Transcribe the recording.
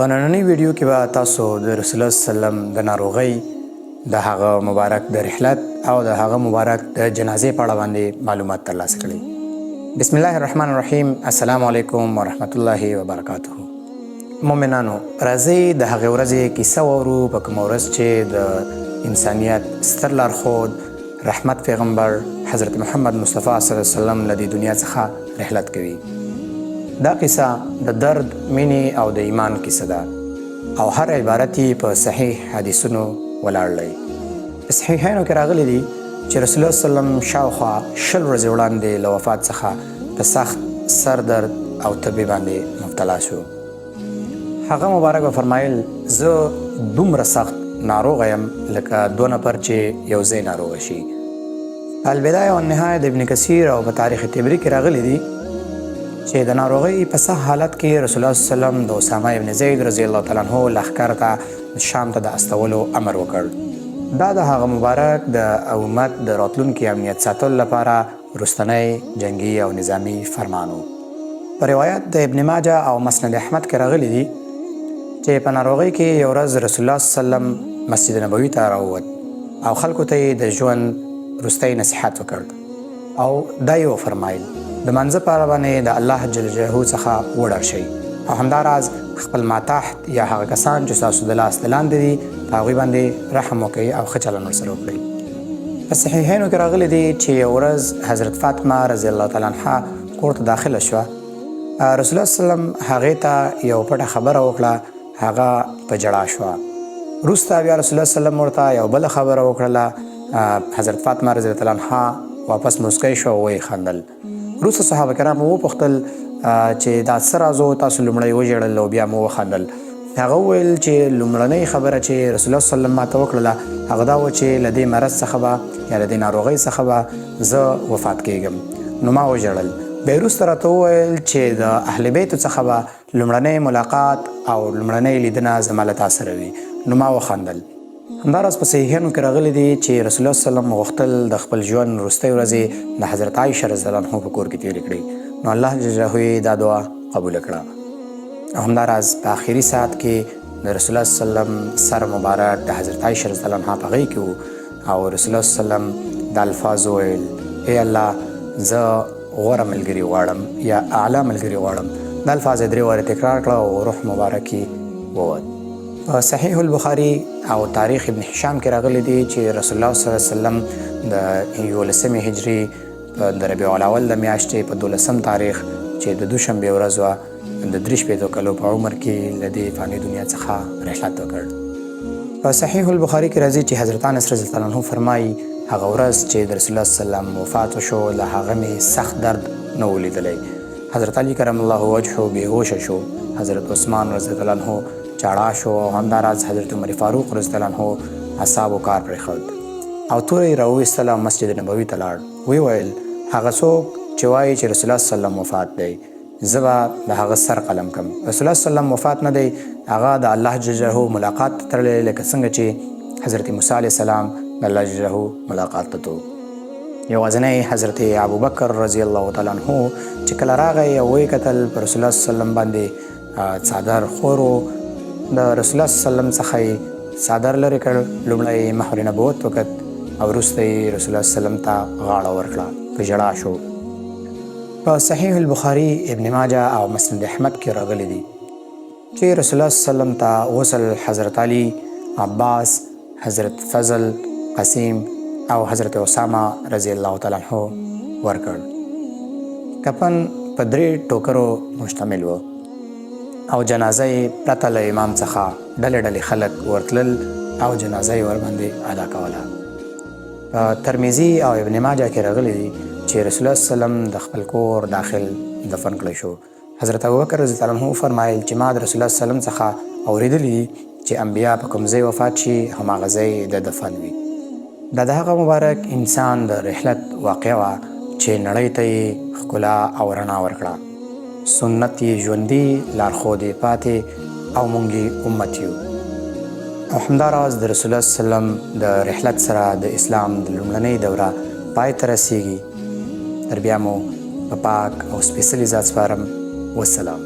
په نننۍ ویډیو کې به تاسو د رسول الله سلام د ناروغۍ د هغه مبارک د رحلت او د هغه مبارک د جنازې په اړه باندې معلومات ترلاسه کړئ. بسم الله الرحمن الرحیم. السلام علیکم ورحمت الله وبرکاته. مؤمنانو، راځئ د هغې ورځې کیسه واورو په کومه ورځ چې د انسانیت ستر لارښود رحمت پیغمبر حضرت محمد مصطفی صلی الله علیه وسلم له دې دنیا څخه رحلت کوي. دا قصه د درد، مینې او د ایمان کیسه ده او هر عبارت یې په صحیح حدیثونو ولاړ دی. په صحیحینو کې راغلی دي چې رسول الله صلی الله علیه وسلم شاوخوا 20 ورځې وړاندې له وفات څخه په سخت سر درد او تبې باندې مبتلا شو. هغه مبارک به فرمایل زه دومره سخت ناروغه یم لکه 2 نفر چې یو ځای ناروغه شي. البدایه والنهایه د ابن کثیر او په تاریخ طبري کې راغلی دي چې د ناروغۍ په سخت حالت کې رسول الله صلی الله علیه وسلم د اسامه ابن زید رضی الله تعالی عنه لښکر ته شام ته د استولو امر وکړ. دا د هغه مبارک د امت د راتلونکي امنیت ساتلو لپاره وروستنی جنگي او نظامی فرمان و. په روایت د ابن ماجه او مسند احمد کې راغلی دي چې په ناروغۍ کې یو ورځ رسول الله صلی الله علیه وسلم مسجد نبوي ته راووت او خلکو ته یې د ژوند وروستی نصیحت وکړ او دا یې وفرمایل د منځه په اړه باندې د الله جل جلاله څخه وډار شئ او همداراز خپل ماتحت یا هغه کسان چې ستاسو د لاس د لاندې دي په هغوی باندې رحم وکړئ او ښه چلند ورسره وکړئ. په صحیحینو کې راغلی دي چې یو ورځ حضرت فاطمه رضی الله تعالی عنها کور ته داخله شوه. رسول الله صلی الله علیه وسلم هغې ته یو پټه خبره وکړه، هغه په ژړا شوه. وروسته بیا رسول الله صلی الله علیه وسلم ورته یو بله خبره وکړله. حضرت فاطمه رضی الله تعالی عنها واپس مسکی شوه او ویې خندل. وروسته صحابه کرامو وپوښتل چې دا څه راز و، تاسو لومړی وژړل او بیا مو وخندل. هغه وویل چې لومړنۍ خبره چې رسول الله صلی الله علیه وسلم ماته وکړله هغه دا و چې له دې مرض څخه به یا له دې ناروغۍ څخه به زه وفات کیږم. نو ما وژړل. بیا وروسته راته وویل چې د اهل بیتو څخه به لومړنی ملاقات او لومړنۍ لیدنه زما له تا سره وي. نو ما وخندل. همداراز په صحیحینو کې راغلی دي چې رسول الله صلی الله علیه وسلم غوښتل د خپل ژوند وروستۍ ورځې د حضرت عایشه رضی الله عنها په کور کې تېرې کړي. نو الله جل جلاله یې دا دعا قبوله کړه. او همداراز په آخري ساعت کې د رسول الله صلی الله علیه وسلم سر مبارک د حضرت عایشه رضی الله عنها په غېږ کې و او رسول الله صلی الله علیه وسلم دا الفاظ وویل: ای الله، زه غوره ملګري غواړم یا اعلی ملګري غواړم. دا الفاظ یې 3 وارې تکرار کړه او روح مبارک یې ووت. په صحیح البخاري او تاریخ ابن هشام کې راغلی دي چې رسول الله صلی الله علیه وسلم د 11 هجري د ربیع الاول د میاشتې په 12 تاریخ چې د دوشنبې ورځ وه د 43 کلو په عمر کې له دې فاني دنیا څخه رحلت وکړ. په صحیح البخاري کې راځي چې حضرت انس رضی الله عنه فرمایي هغه ورځ چې د رسول الله صلی الله علیه وسلم وفات وشو له هغه مې سخت درد نه و لیدلی. حضرت علی کرم الله وجهه بېهوشه شو، حضرت عثمان رضی الله عنه چاړه شو او همداراز حضرت عمر فاروق رضی الله عنه اعصابو کار پرېښود او توره یې راوویستله او مسجد نبوي ته لاړ. ویې ویل هغه څوک چې وایي چې رسول الله صلی الله علیه وسلم وفات دی، زه به د هغه سر قلم کړم. رسول الله صلی الله علیه وسلم وفات نه دی، هغه د الله جل جلاله ملاقات ته تللی لکه څنګه چې حضرت موسی علیه السلام د الله جل جلاله ملاقات ته تلو. یوازینی حضرت ابوبکر رضی الله تعالی عنه چې کله راغی او ویې کتل په رسول الله صلی الله علیه وسلم باندې څادر خور و، د رسول الله صلی الله علیه وسلم څخه یې څادر لرې کړ. لومړی مهر نبوت وکت او وروسته یې رسول الله صلی الله علیه وسلم ته غاړه ورکړه، په ژړا شو. په صحیح البخاري، ابن ماجه او مسند احمد کې راغلی دي چې رسول الله صلی الله علیه وسلم ته غسل حضرت علی، عباس، حضرت فضل، قسیم او حضرت اسامه رضی الله تعالی عنه ورکړ. کفن په 3 ټوکرو مشتمل و او جنازه یې پرته له امام څخه ډلې ډلې خلک ورتلل او جنازه یې ورباندې ادا کوله. په ترمذي او ابن ماجه کې راغلی دي چې رسول الله صلی الله علیه وسلم د خپل کور داخل دفن کړی شو. حضرت ابوبکر رضی الله عنه فرمایل چې ما د رسول الله صلی الله علیه وسلم څخه اورېدلي دي چې انبیا په کوم ځای وفات شي هماغه ځای د دفن وي. دا د هغه مبارک انسان د رحلت واقعه وه چې نړۍ ته یې ښکلا او رڼا ورکړه. سنت یې ژوندي، لارښود یې پاتې او موږ یې امت یو. او همداراز د رسول الله صلی الله علیه وسلم د رحلت سره د اسلام د لومړنۍ دوره پای ته رسیږي. تر بیا مو په پاک او سپېڅلي ذات سپارم. والسلام.